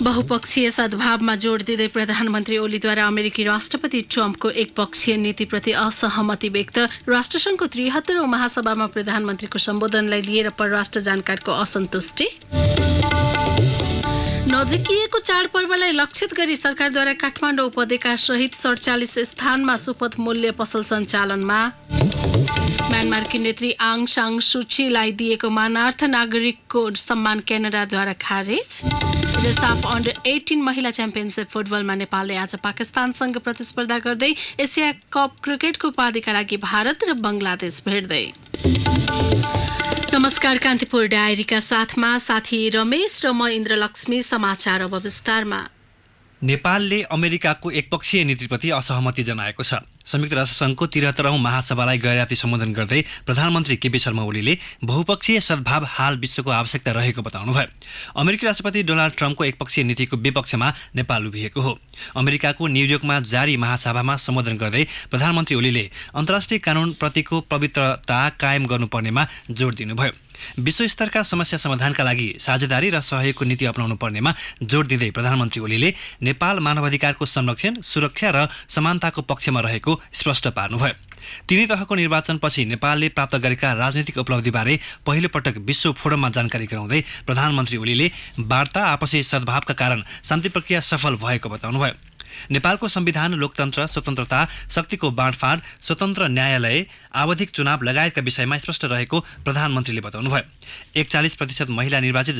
बहुपक्षीय सद्भावमा जोड दिँदै प्रधानमन्त्री ओलीद्वारा अमेरिकी राष्ट्रपति ट्रम्पको एकपक्षीय नीतिप्रति असहमति व्यक्त। राष्ट्रसङ्घको 73औं महासभामा प्रधानमन्त्रीको सम्बोधनलाई लिएर परराष्ट्र जानकारको असन्तुष्टि। नजिकिएको चाडपर्वलाई लक्षित गरी सरकारद्वारा काठमाडौँ उपत्यका सहित 47 स्थानमा सुपथ मूल्य पसल सञ्चालनमा। म्यानमारकी नेत्री आङ सान सुचीलाई दिएको मानार्थ नागरिकको सम्मान क्यानाडाद्वारा खारेज। र साफ अन्डर 18 महिला च्याम्पियनसिप फुटबलमा नेपालले आज पाकिस्तानसँग प्रतिस्पर्धा गर्दै एसिया कप क्रिकेटको उपाधिका लागि भारत र बङ्गलादेश भेट्दै। नमस्कार, कान्तिपुर डायरीका साथमा साथी रमेश र म इन्द्रलक्ष्मी। समाचार अब विस्तारमा। नेपालले अमेरिकाको एकपक्षीय नीतिप्रति असहमति जनाएको छ। संयुक्त राष्ट्रसङ्घको 73औं महासभालाई गैरराती सम्बोधन गर्दै प्रधानमन्त्री केपी शर्मा ओलीले बहुपक्षीय सद्भाव हाल विश्वको आवश्यकता रहेको बताउनुभयो। अमेरिकी राष्ट्रपति डोनाल्ड ट्रम्पको एकपक्षीय नीतिको विपक्षमा नेपाल उभिएको हो। अमेरिकाको न्युयोर्कमा जारी महासभामा सम्बोधन गर्दै प्रधानमन्त्री ओलीले अन्तर्राष्ट्रिय कानुनप्रतिको पवित्रता कायम गर्नुपर्नेमा जोड दिनुभयो। विश्वस्तरका समस्या समाधानका लागि साझेदारी र सहयोगको नीति अपनाउनु पर्नेमा जोड दिँदै प्रधानमन्त्री ओलीले नेपाल मानवाधिकारको संरक्षण, सुरक्षा र समानताको पक्षमा रहेको स्पष्ट पार्नुभयो। तिनै तहको निर्वाचनपछि नेपालले प्राप्त गरेका राजनीतिक उपलब्धिबारे पहिलो पटक विश्व फोरममा जानकारी गराउँदै प्रधानमन्त्री ओलीले वार्ता, आपसी सद्भावका कारण शान्ति प्रक्रिया सफल भएको बताउनुभयो। नेपालको संविधान, लोकतन्त्र, स्वतन्त्रता, शक्तिको बाँडफाँड, स्वतन्त्र न्यायालय, आवधिक चुनाव लगायतका विषयमा स्पष्ट रहेको प्रधानमन्त्रीले बताउनुभयो। 41% महिला निर्वाचित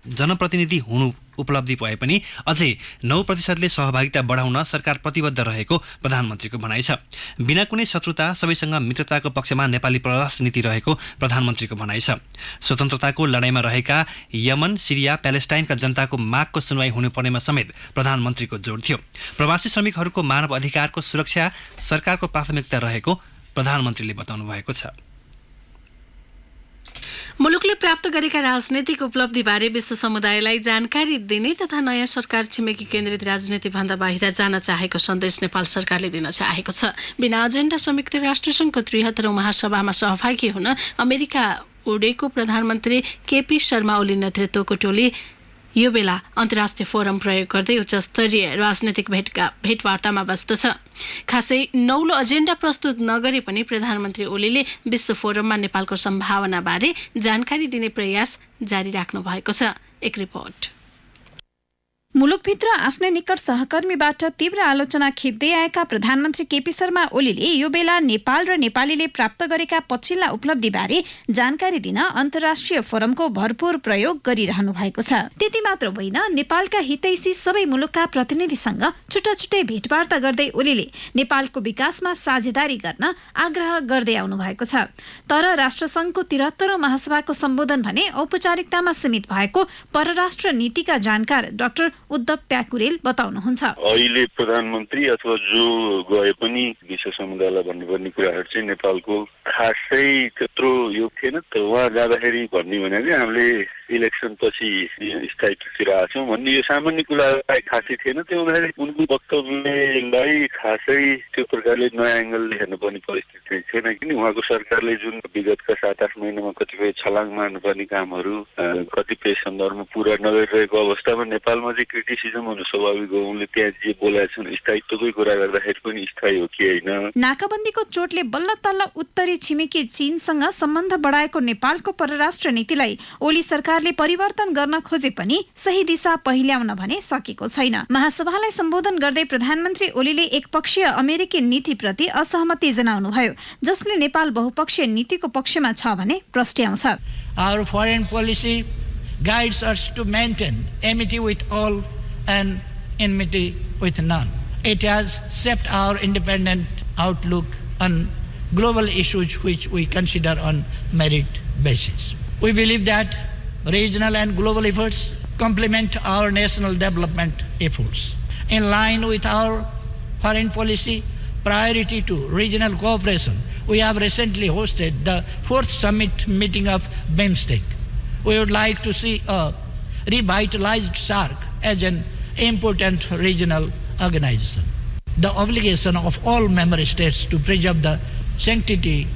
जनप्रतिनिधि हुनु उपलब्धि भए पनि अझै 9%ले सहभागिता बढाउन सरकार प्रतिबद्ध रहेको प्रधानमन्त्रीको भनाइ छ। बिना कुनै शत्रुता सबैसँग मित्रताको पक्षमा नेपाली परराष्ट्र नीति रहेको प्रधानमन्त्रीको भनाइ छ। स्वतन्त्रताको लडाईँमा रहेका यमन, सिरिया, प्यालेस्टाइनका जनताको मागको सुनवाई हुनुपर्नेमा समेत प्रधानमन्त्रीको जोड थियो। प्रवासी श्रमिकहरूको मानव अधिकारको सुरक्षा सरकारको प्राथमिकता रहेको प्रधानमन्त्रीले बताउनु भएको छ। मुलुकले प्राप्त गरेका राजनीतिक उपलब्धिबारे विश्व समुदायलाई जानकारी दिने तथा नयाँ सरकार छिमेकी केन्द्रित राजनीतिभन्दा बाहिर जान चाहेको सन्देश नेपाल सरकारले दिन चाहेको छ। बिना एजेन्डा संयुक्त राष्ट्रसङ्घको 73औं महासभामा सहभागी हुन अमेरिका उडेको प्रधानमन्त्री केपी शर्मा ओली नेतृत्वको टोली यो बेला अन्तर्राष्ट्रिय फोरम प्रयोग गर्दै उच्चस्तरीय राजनीतिक भेटवार्तामा व्यस्त छ। खासै नौलो एजेन्डा प्रस्तुत नगरे पनि प्रधानमन्त्री ओलीले विश्व फोरममा नेपालको सम्भावनाबारे जानकारी दिने प्रयास जारी राख्नु भएको छ। एक रिपोर्ट। मुलुकभित्र आफ्नै निकट सहकर्मीबाट तीव्र आलोचना खेप्दै आएका प्रधानमन्त्री केपी शर्मा ओलीले यो बेला नेपाल र नेपालीले प्राप्त गरेका पछिल्ला उपलब्धिबारे जानकारी दिन अन्तर्राष्ट्रिय फोरमको भरपूर प्रयोग गरिरहनु भएको छ। त्यति मात्र होइन, नेपालका हितैषी सबै मुलुकका प्रतिनिधिसँग छुट्टा छुट्टै भेटवार्ता गर्दै ओलीले नेपालको विकासमा साझेदारी गर्न आग्रह गर्दै आउनु भएको छ। तर राष्ट्रसङ्घको 73औं महासभाको सम्बोधन भने औपचारिकतामा सीमित भएको परराष्ट्र नीतिका जानकार डाक्टर उद्धव प्याकुरेल बताउनुहुन्छ। अहिले प्रधानमन्त्री अथवा जो गए पनि विश्व समुदायलाई भन्नुपर्ने कुराहरू चाहिँ नेपालको खासै त्यत्रो योग थिएन। तर उहाँ जाँदाखेरि भन्ने भनेको हामीले इलेक्सन पछि स्थायित्वतिर आछौँ भन्ने यो सामान्य कुरा खासै थिएन। त्यो हुँदाखेरि उनको वक्तव्यलाई खासै त्यो प्रकारले नयाँ एङ्गलले हेर्नुपर्ने परिस्थिति थिएन। किन उहाँको सरकारले जुन विगतका 7-8 महिनामा कतिपय छलाङ मार्नुपर्ने कामहरू कतिपय सन्दर्भमा पुरा नगरिरहेको अवस्थामा नेपालमा चाहिँ क्रिटिसिजम हुनु स्वाभाविक हो। उनले त्यहाँ जे बोलेका छन् स्थायित्वकै कुरा गर्दाखेरि पनि स्थायी हो कि होइन। नाकाबन्दीको चोटले बल्ल तल्ल उत्तरी छिमेकी चीनसँग सम्बन्ध बढाएको नेपालको परराष्ट्र नीतिलाई ओली सरकारले परिवर्तन गर्न खोजे पनि सही दिशा पहिल्याउन भने सकेको छैन। महासभालाई सम्बोधन गर्दै प्रधानमन्त्री ओलीले एकपक्षीय अमेरिकी नीतिप्रति असहमति जनाउनुभयो, जसले नेपाल बहुपक्षीय नीतिको पक्षमा छ भने प्रस्ट्याउँछ। Our foreign policy guides us to maintain amity with all and enmity with none. It has shaped our independent outlook on global issues which we consider on merit basis. We believe that regional and global efforts complement our national development efforts. In line with our foreign policy priority to regional cooperation, we have recently hosted the 4th summit meeting of BIMSTEC. We would like to see a revitalized SAARC as an important regional organization. The obligation of all member states to preserve the sanctity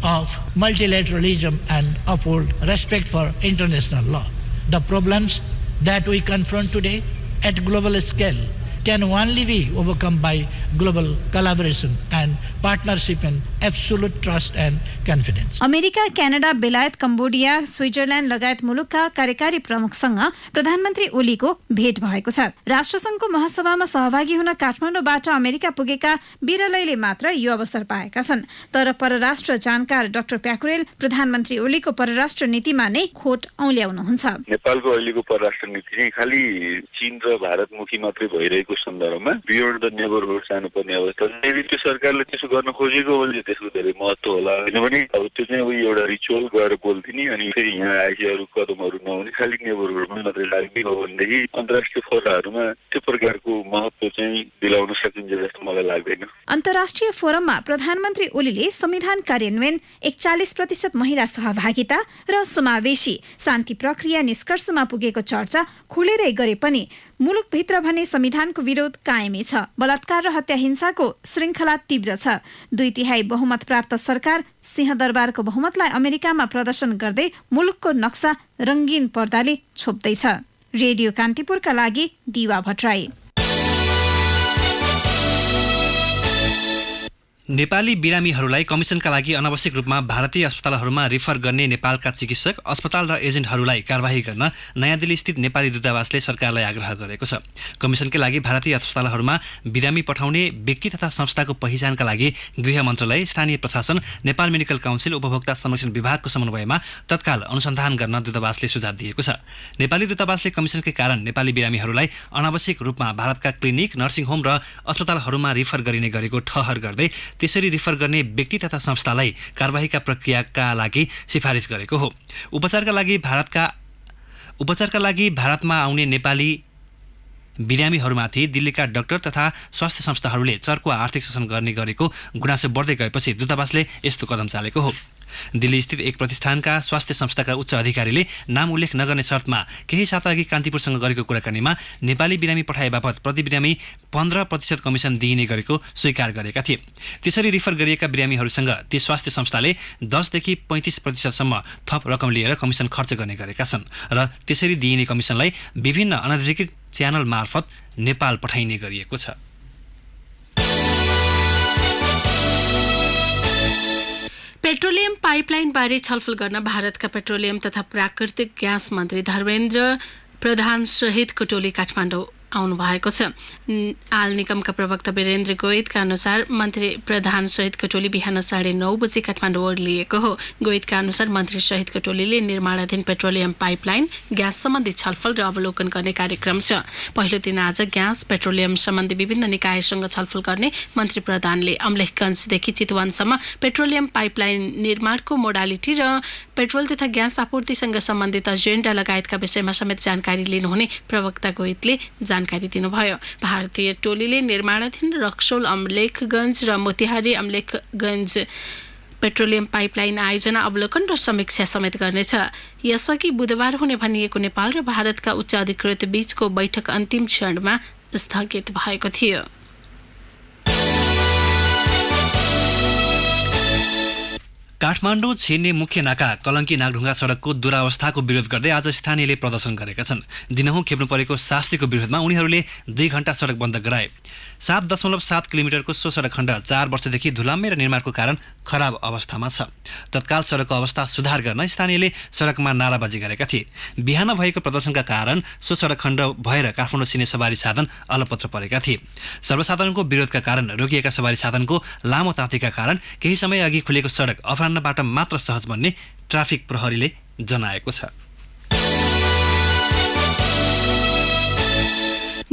of multilateralism and uphold respect for international law. The problems that we confront today at global scale can only be overcome by global collaboration and partnership and absolute trust and confidence. America, Canada, बेलायत, Cambodia, Switzerland लगायत मुलुकका कार्यकारी प्रमुखसँग प्रधानमन्त्री ओलीको भेट भएको छ। राष्ट्रसङ्घको महासभामा सहभागी हुन काठमाडौँबाट अमेरिका पुगेका बिरलैले मात्र यो अवसर पाएका छन्। तर परराष्ट्र जानकार डाक्टर प्याकुरेल प्रधानमन्त्री ओलीको परराष्ट्र नीतिमा नै खोट औल्याउनुहुन्छ। नेपालको अहिलेको परराष्ट्र नीति चाहिँ खालि चीन र भारतमुखी मात्रै भइरहेको सन्दर्भमा बियोन्ड द नेबरहुड जानुपर्ने अवस्था छ। यदि त्यो सरकारले त्यसो गर्न खोजेको हो भने त्यसको धेरै महत्त्व होला, किनभने अब त्यो चाहिँ उही एउटा रिचुअल गएर बोल्दिने अनि फेरि यहाँ आएपछि अरू कदमहरू नहुने, खालि नेबरहुडमा मात्रै लाग्ने हो भनेदेखि अन्तर्राष्ट्रिय फोरमहरूमा त्यो प्रकारको महत्त्व चाहिँ दिलाउन सकिन्छ जस्तो मलाई लाग्दैन। अन्तर्राष्ट्रिय फोरममा प्रधानमन्त्री ओलीले संविधान कार्यान्वयन, 41% महिला सहभागिता र समावेशी शान्ति प्रक्रिया निष्कर्षमा पुगेको चर्चा खुलेरै गरे पनि मुलुकभित्र भने संविधानको विरोध कायमै छ। बलात्कार र हत्या हिंसाको श्रृङ्खला तीव्र छ। 2/3 बहुमत प्राप्त सरकार सिंहदरबारको बहुमतलाई अमेरिकामा प्रदर्शन गर्दै मुलुकको नक्सा रङ्गीन पर्दाले छोप्दैछ। रेडियो कान्तिपुरका लागि दिवा भट्टराई। नेपाली बिरामीहरूलाई कमिसनका लागि अनावश्यक रूपमा भारतीय अस्पतालहरूमा रिफर गर्ने नेपालका चिकित्सक, अस्पताल र एजेन्टहरूलाई कारबाही गर्न नयाँ दिल्ली स्थित नेपाली दूतावासले सरकारलाई आग्रह गरेको छ। कमिसनकै लागि भारतीय अस्पतालहरूमा बिरामी पठाउने व्यक्ति तथा संस्थाको पहिचानका लागि गृह मन्त्रालय, स्थानीय प्रशासन, नेपाल मेडिकल काउन्सिल, उपभोक्ता संरक्षण विभागको समन्वयमा तत्काल अनुसन्धान गर्न दूतावासले सुझाव दिएको छ। नेपाली दूतावासले कमिसनकै कारण नेपाली बिरामीहरूलाई अनावश्यक रूपमा भारतका क्लिनिक, नर्सिङ होम र अस्पतालहरूमा रिफर गरिने गरेको ठहर गर्दै त्यसरी रिफर गर्ने व्यक्ति तथा संस्थालाई कारबाहीका प्रक्रियाका लागि सिफारिस गरेको हो। उपचारका लागि भारतमा आउने नेपाली बिरामीहरूमाथि दिल्लीका डाक्टर तथा स्वास्थ्य संस्थाहरूले चर्को आर्थिक शोषण गर्ने गरेको गुनासो बढ्दै गएपछि दूतावासले यस्तो कदम चालेको हो। दिल्ली स्थित एक प्रतिष्ठानका स्वास्थ्य संस्थाका उच्च अधिकारीले नाम उल्लेख नगर्ने शर्तमा केही साता अघि कान्तिपुरसँग गरेको कुराकानीमा नेपाली बिरामी पठाए बापत प्रति बिरामी 15% कमिसन दिइने गरेको स्वीकार गरेका थिए। त्यसरी रिफर गरिएका बिरामीहरूसँग ती स्वास्थ्य संस्थाले 10 देखि 35% थप रकम लिएर कमिसन खर्च गर्ने गरेका छन् र त्यसरी दिइने कमिसनलाई विभिन्न अनधिकृत च्यानल मार्फत नेपाल पठाइने गरिएको छ। पेट्रोलियम पाइपलाइनबारे छलफल गर्न भारतका पेट्रोलियम तथा प्राकृतिक ग्यास मन्त्री धर्मेन्द्र प्रधान सहितको टोली काठमाडौँ आउनु भएको छ। आल निगमका प्रवक्ता वीरेन्द्र गोयतका अनुसार मन्त्री प्रधान सहितको टोली बिहान 9:30 बजे काठमाडौँ ओर्लिएको हो। गोयतका अनुसार मन्त्री सहितको टोलीले निर्माणाधीन पेट्रोलियम पाइपलाइन, ग्यास सम्बन्धी छलफल र अवलोकन गर्ने कार्यक्रम छ। पहिलो दिन आज ग्यास, पेट्रोलियम सम्बन्धी विभिन्न निकायसँग छलफल गर्ने मन्त्री प्रधानले अमलेखगञ्जदेखि चितवनसम्म पेट्रोलियम पाइपलाइन निर्माणको मोडालिटी र पेट्रोल तथा ग्यास आपूर्तिसँग सम्बन्धित एजेन्डा लगायतका विषयमा समेत जानकारी लिनुहुने प्रवक्ता गोयतले जानकारी दिनुभयो। भारतीय टोलीले निर्माणाधीन रक्सौल अमलेखगञ्ज र मोतिहारी अमलेखगञ्ज पेट्रोलियम पाइपलाइन आयोजना, अवलोकन र समीक्षा समेत गर्नेछ। यसअघि बुधबार हुने भनिएको नेपाल र भारतका उच्च अधिकृत बीचको बैठक अन्तिम क्षणमा स्थगित भएको थियो। काठमाडौँ छिर्ने मुख्य नाका कलङ्की नागढुङ्गा सडकको दुरावस्थाको विरोध गर्दै आज स्थानीयले प्रदर्शन गरेका छन्। दिनहुँ खेप्नु परेको शास्तिको विरोधमा उनीहरूले 2 घण्टा सडक बन्द गराए। 7.7 किलोमिटरको सो सडक खण्ड 4 वर्षदेखि धुलाम्मे र निर्माणको कारण खराब अवस्थामा छ। तत्काल सडकको अवस्था सुधार गर्न स्थानीयले सडकमा नाराबाजी गरेका थिए। बिहान भएको प्रदर्शनका कारण सो सडक खण्ड भएर काठमाडौँ छिर्ने सवारी साधन अलपत्र परेका थिए। सर्वसाधारणको विरोधका कारण रोकिएका सवारी साधनको लामो ताँतीका कारण केही समय अघि खुलेको सडक अपराह्नबाट मात्र सहज बन्ने ट्राफिक प्रहरीले जनाएको छ।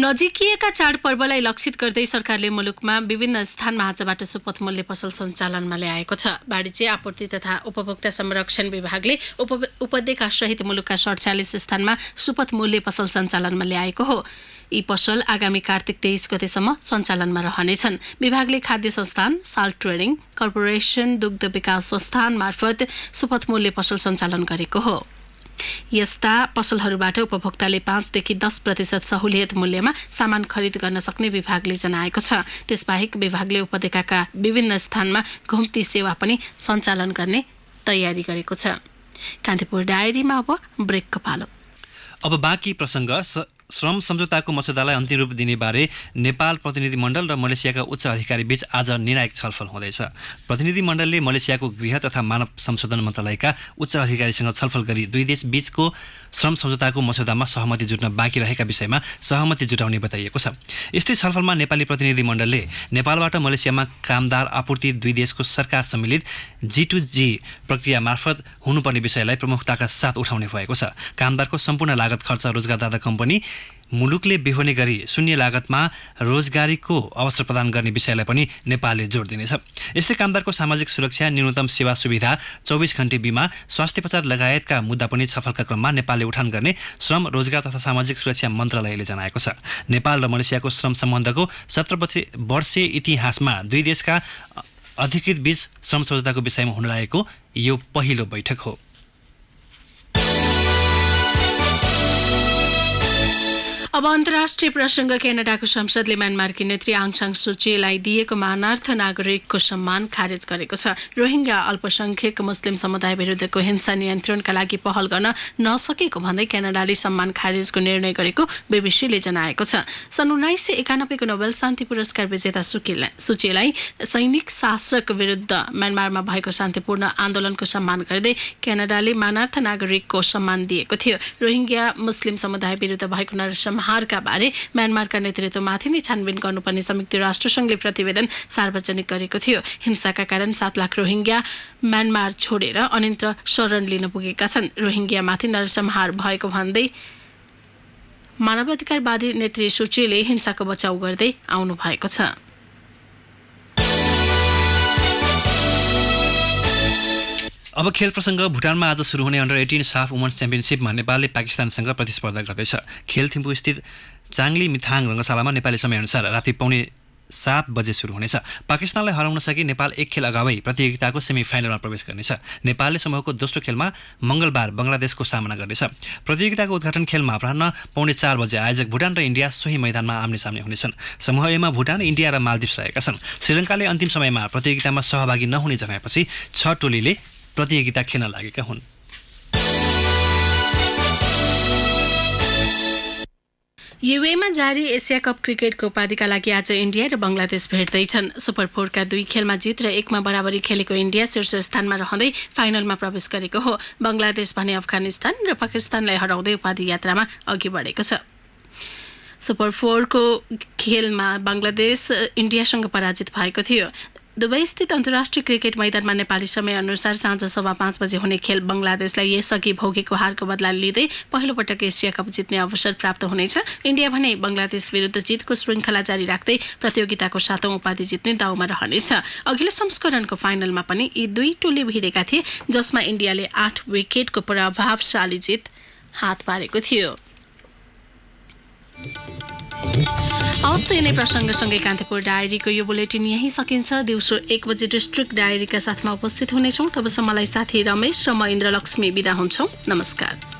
नजिकिएका चाडपर्वलाई लक्षित गर्दै सरकारले मुलुकमा विभिन्न स्थानमा आजबाट सुपथ मूल्य पसल सञ्चालनमा ल्याएको छ। वाणिज्य, आपूर्ति तथा उपभोक्ता संरक्षण विभागले उपत्यका सहित मुलुकका 47 स्थानमा सुपथ मूल्य पसल सञ्चालनमा ल्याएको हो। यी पसल आगामी कार्तिक 23 गतेसम्म सञ्चालनमा रहनेछन्। विभागले खाद्य संस्थान, साल्ट ट्रेडिङ कर्पोरेसन, दुग्ध विकास संस्थान मार्फत सुपथ मूल्य पसल सञ्चालन गरेको हो। यस्ता पसलहरूबाट उपभोक्ताले 5 देखि 10% सहुलियत मूल्यमा सामान खरिद गर्न सक्ने विभागले जनाएको छ। त्यसबाहेक विभागले उपत्यकाका विभिन्न स्थानमा घुम्ती सेवा पनि सञ्चालन गर्ने तयारी गरेको छ। कान्तिपुर डायरीमा अब ब्रेकको पालो। अब बाँकी प्रसङ्ग श्रम सम्झौताको मस्यौदालाई अन्तिम रूप दिने बारे नेपाल प्रतिनिधिमण्डल र मलेसियाका उच्च अधिकारी बीच आज निर्णायक छलफल हुँदैछ। प्रतिनिधिमण्डलले मलेसियाको गृह तथा मानव संशोधन मन्त्रालयका उच्च अधिकारीसँग छलफल गरी दुई देश बीचको श्रम सम्झौताको मस्यौदामा सहमति जुट्न बाँकी रहेका विषयमा सहमति जुटाउने बताइएको छ। यस्तै छलफलमा नेपाली प्रतिनिधिमण्डलले नेपालबाट मलेसियामा कामदार आपूर्ति दुई देशको सरकार सम्मिलित G2G प्रक्रिया मार्फत हुनुपर्ने विषयलाई प्रमुखताका साथ उठाउने भएको छ। कामदारको सम्पूर्ण लागत खर्च रोजगारदाता कम्पनी मुलुकले बेहोर्ने गरी शून्य लागतमा रोजगारीको अवसर प्रदान गर्ने विषयलाई पनि नेपालले जोड दिनेछ। यस्तै कामदारको सामाजिक सुरक्षा, न्यूनतम सेवा सुविधा, 24 घण्टे बिमा, स्वास्थ्योपचार लगायतका मुद्दा पनि छलफलका क्रममा नेपालले उठान गर्ने श्रम, रोजगार तथा सामाजिक सुरक्षा मन्त्रालयले जनाएको छ। नेपाल र मलेसियाको श्रम सम्बन्धको 17 वर्षीय इतिहासमा दुई देशका अधिकृत बीच श्रम सम्झौताको विषयमा हुन लागेको यो पहिलो बैठक हो। अब अन्तर्राष्ट्रिय प्रसङ्ग क्यानाडाको संसदले म्यानमारकी नेत्री आङ सान सुचीलाई दिएको मानार्थ नागरिकको सम्मान खारेज गरेको छ। रोहिङ्गा अल्पसङ्ख्यक मुस्लिम समुदाय विरुद्धको हिंसा नियन्त्रणका लागि पहल गर्न नसकेको भन्दै क्यानाडाले सम्मान खारेजको निर्णय गरेको बीबीसीले जनाएको छ। सन् 1991 को नोबेल शान्ति पुरस्कार विजेता सुचीलाई सैनिक शासक विरुद्ध म्यानमारमा भएको शान्तिपूर्ण आन्दोलनको सम्मान गर्दै क्यानाडाले मानार्थ नागरिकको सम्मान दिएको थियो। रोहिङ्गा मुस्लिम समुदाय विरुद्ध भएको नरसंहारका बारे म्यानमारका नेतृत्वमाथि नै छानबिन गर्नुपर्ने संयुक्त राष्ट्रसङ्घले प्रतिवेदन सार्वजनिक गरेको थियो। हिंसाका कारण 7 लाख रोहिङ्गा म्यानमार छोडेर अन्यत्र शरण लिन पुगेका छन्। रोहिङ्गामाथि नरसंहार भएको भन्दै मानवाधिकारवादी नेत्री सुचीले हिंसाको बचाउ गर्दै आउनु भएको छ। अब खेल प्रसङ्ग। भुटानमा आज सुरु हुने अन्डर 18 साफ वुमन्स च्याम्पियनसिपमा नेपालले पाकिस्तानसँग प्रतिस्पर्धा गर्दैछ। खेल थिम्पू स्थित चाङली मिथाङ रङ्गशालामा नेपाली समयअनुसार राति 7:15 बजे सुरु हुनेछ। पाकिस्तानलाई हराउन सके नेपाल एक खेल अगावै प्रतियोगिताको सेमी फाइनलमा प्रवेश गर्नेछ। नेपालले समूहको दोस्रो खेलमा मङ्गलबार बङ्गलादेशको सामना गर्नेछ। प्रतियोगिताको उद्घाटन खेलमा अपराह्न 4:15 बजे आयोजक भुटान र इन्डिया सोही मैदानमा आम्ने-सामने हुनेछन्। समूह एमा भुटान, इन्डिया र मालदिप्स रहेका छन्। श्रीलङ्काले अन्तिम समयमा प्रतियोगितामा सहभागी नहुने जनाएपछि 6 टोलीले प्रतियोगिता खेल्न लागेका हुन्। युएमा जारी एसिया कप क्रिकेटको उपाधिका लागि आज इन्डिया र बङ्गलादेश भेट्दैछन्। सुपर 4 का 2 खेलमा जित र 1 मा बराबरी खेलेको इन्डिया शीर्ष स्थानमा रहँदै फाइनलमा प्रवेश गरेको हो। बङ्गलादेश भने अफगानिस्तान र पाकिस्तानलाई हराउँदै उपाधि यात्रामा अघि बढेको छ। सुपर 4 को खेलमा बङ्गलादेश इन्डियासँग पराजित भएको थियो। दुबई स्थित अन्तर्राष्ट्रिय क्रिकेट मैदानमा नेपाली समयअनुसार साँझ 5:15 बजे हुने खेल बङ्गलादेशलाई यसअघि भोगेको हारको बदला लिँदै पहिलो पटक एसिया कप जित्ने अवसर प्राप्त हुनेछ। इन्डिया भने बङ्गलादेश विरुद्ध जितको श्रृङ्खला जारी राख्दै प्रतियोगिताको 7औं उपाधि जित्ने दाउमा रहनेछ। अघिल्लो संस्करणको फाइनलमा पनि यी दुई टोली भिडेका थिए, जसमा इन्डियाले 8 विकेटको प्रभावशाली जित हात पारेको थियो। हवस्, यिनै प्रसङ्गसँगै कान्तिपुर डायरीको यो बुलेटिन यहीँ सकिन्छ। दिउँसो 1 बजे डिस्ट्रिक्ट डायरीका साथमा उपस्थित हुनेछौँ। तबसम्मलाई साथी रमेश र म इन्द्रलक्ष्मी बिदा हुन्छौँ। नमस्कार।